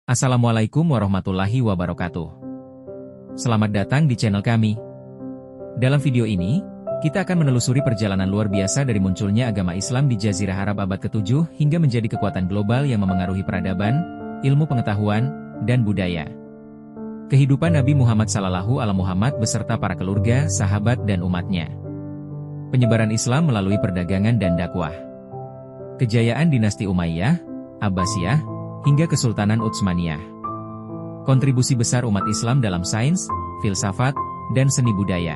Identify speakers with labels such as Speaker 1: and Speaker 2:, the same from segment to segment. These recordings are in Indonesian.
Speaker 1: Assalamualaikum warahmatullahi wabarakatuh. Selamat datang di channel kami. Dalam video ini, kita akan menelusuri perjalanan luar biasa dari munculnya agama Islam di Jazirah Arab abad ke-7 hingga menjadi kekuatan global yang memengaruhi peradaban, ilmu pengetahuan, dan budaya. Kehidupan Nabi Muhammad SAW beserta para keluarga, sahabat, dan umatnya. Penyebaran Islam melalui perdagangan dan dakwah. Kejayaan dinasti Umayyah, Abbasiyah, hingga Kesultanan Utsmaniyah. Kontribusi besar umat Islam dalam sains, filsafat, dan seni budaya.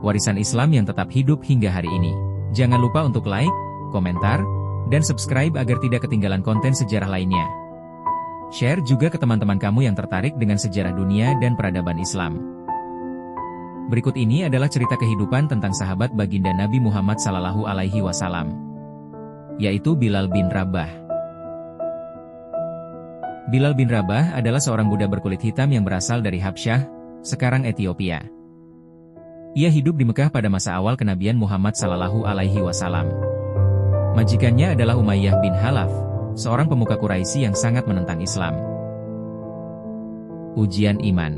Speaker 1: Warisan Islam yang tetap hidup hingga hari ini. Jangan lupa untuk like, komentar, dan subscribe agar tidak ketinggalan konten sejarah lainnya. Share juga ke teman-teman kamu yang tertarik dengan sejarah dunia dan peradaban Islam. Berikut ini adalah cerita kehidupan tentang sahabat baginda Nabi Muhammad SAW, yaitu Bilal bin Rabah. Bilal bin Rabah adalah seorang budak berkulit hitam yang berasal dari Habsyah, sekarang Ethiopia. Ia hidup di Mekah pada masa awal kenabian Muhammad SAW. Majikannya adalah Umayyah bin Khalaf, seorang pemuka Quraisy yang sangat menentang Islam. Ujian iman.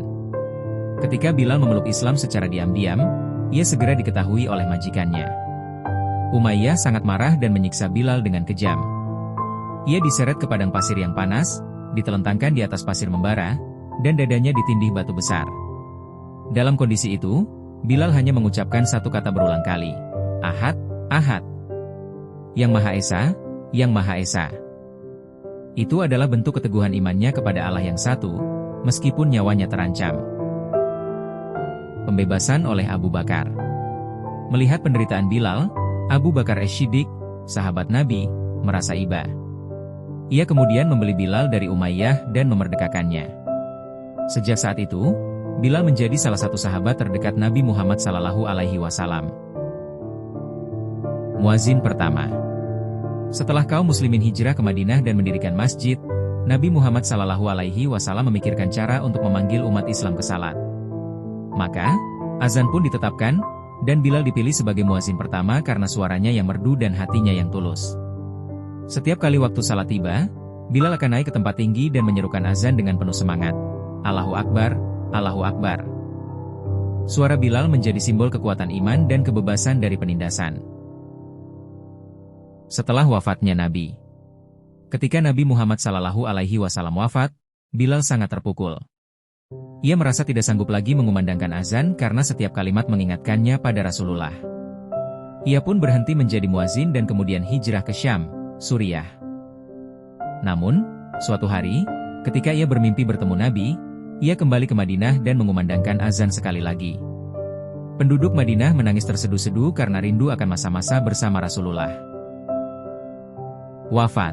Speaker 1: Ketika Bilal memeluk Islam secara diam-diam, ia segera diketahui oleh majikannya. Umayyah sangat marah dan menyiksa Bilal dengan kejam. Ia diseret ke padang pasir yang panas, ditelentangkan di atas pasir membara, dan dadanya ditindih batu besar. Dalam kondisi itu, Bilal hanya mengucapkan satu kata berulang kali. Ahad, Ahad. Yang Maha Esa, Yang Maha Esa. Itu adalah bentuk keteguhan imannya kepada Allah yang satu, meskipun nyawanya terancam. Pembebasan oleh Abu Bakar. Melihat penderitaan Bilal, Abu Bakar As-Siddiq, sahabat Nabi, merasa iba. Ia kemudian membeli Bilal dari Umayyah dan memerdekakannya. Sejak saat itu, Bilal menjadi salah satu sahabat terdekat Nabi Muhammad SAW. Muazin pertama. Setelah kaum muslimin hijrah ke Madinah dan mendirikan masjid, Nabi Muhammad SAW memikirkan cara untuk memanggil umat Islam ke salat. Maka, azan pun ditetapkan, dan Bilal dipilih sebagai muazin pertama karena suaranya yang merdu dan hatinya yang tulus. Setiap kali waktu salat tiba, Bilal akan naik ke tempat tinggi dan menyerukan azan dengan penuh semangat. Allahu Akbar, Allahu Akbar. Suara Bilal menjadi simbol kekuatan iman dan kebebasan dari penindasan. Setelah wafatnya Nabi. Ketika Nabi Muhammad SAW wafat, Bilal sangat terpukul. Ia merasa tidak sanggup lagi mengumandangkan azan karena setiap kalimat mengingatkannya pada Rasulullah. Ia pun berhenti menjadi muazin dan kemudian hijrah ke Syam, Suriah. Namun, suatu hari, ketika ia bermimpi bertemu Nabi, ia kembali ke Madinah dan mengumandangkan azan sekali lagi. Penduduk Madinah menangis terseduh-seduh karena rindu akan masa-masa bersama Rasulullah. Wafat.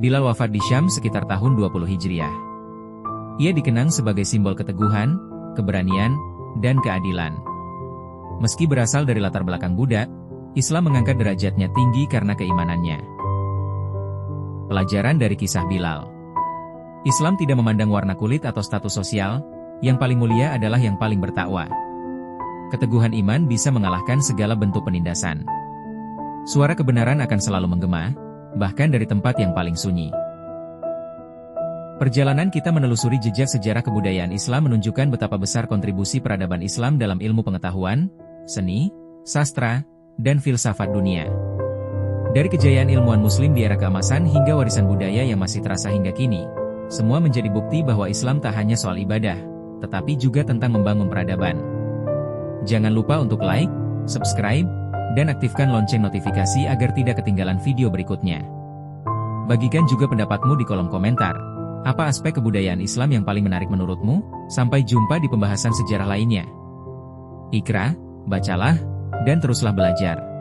Speaker 1: Bilal wafat di Syam sekitar tahun 20 Hijriah. Ia dikenang sebagai simbol keteguhan, keberanian, dan keadilan. Meski berasal dari latar belakang budak, Islam mengangkat derajatnya tinggi karena keimanannya. Pelajaran dari kisah Bilal. Islam tidak memandang warna kulit atau status sosial, yang paling mulia adalah yang paling bertakwa. Keteguhan iman bisa mengalahkan segala bentuk penindasan. Suara kebenaran akan selalu menggema, bahkan dari tempat yang paling sunyi. Perjalanan kita menelusuri jejak sejarah kebudayaan Islam menunjukkan betapa besar kontribusi peradaban Islam dalam ilmu pengetahuan, seni, sastra, dan filsafat dunia. Dari kejayaan ilmuwan muslim di era keemasan hingga warisan budaya yang masih terasa hingga kini, semua menjadi bukti bahwa Islam tak hanya soal ibadah, tetapi juga tentang membangun peradaban. Jangan lupa untuk like, subscribe, dan aktifkan lonceng notifikasi agar tidak ketinggalan video berikutnya. Bagikan juga pendapatmu di kolom komentar. Apa aspek kebudayaan Islam yang paling menarik menurutmu? Sampai jumpa di pembahasan sejarah lainnya. Ikra, bacalah, dan teruslah belajar.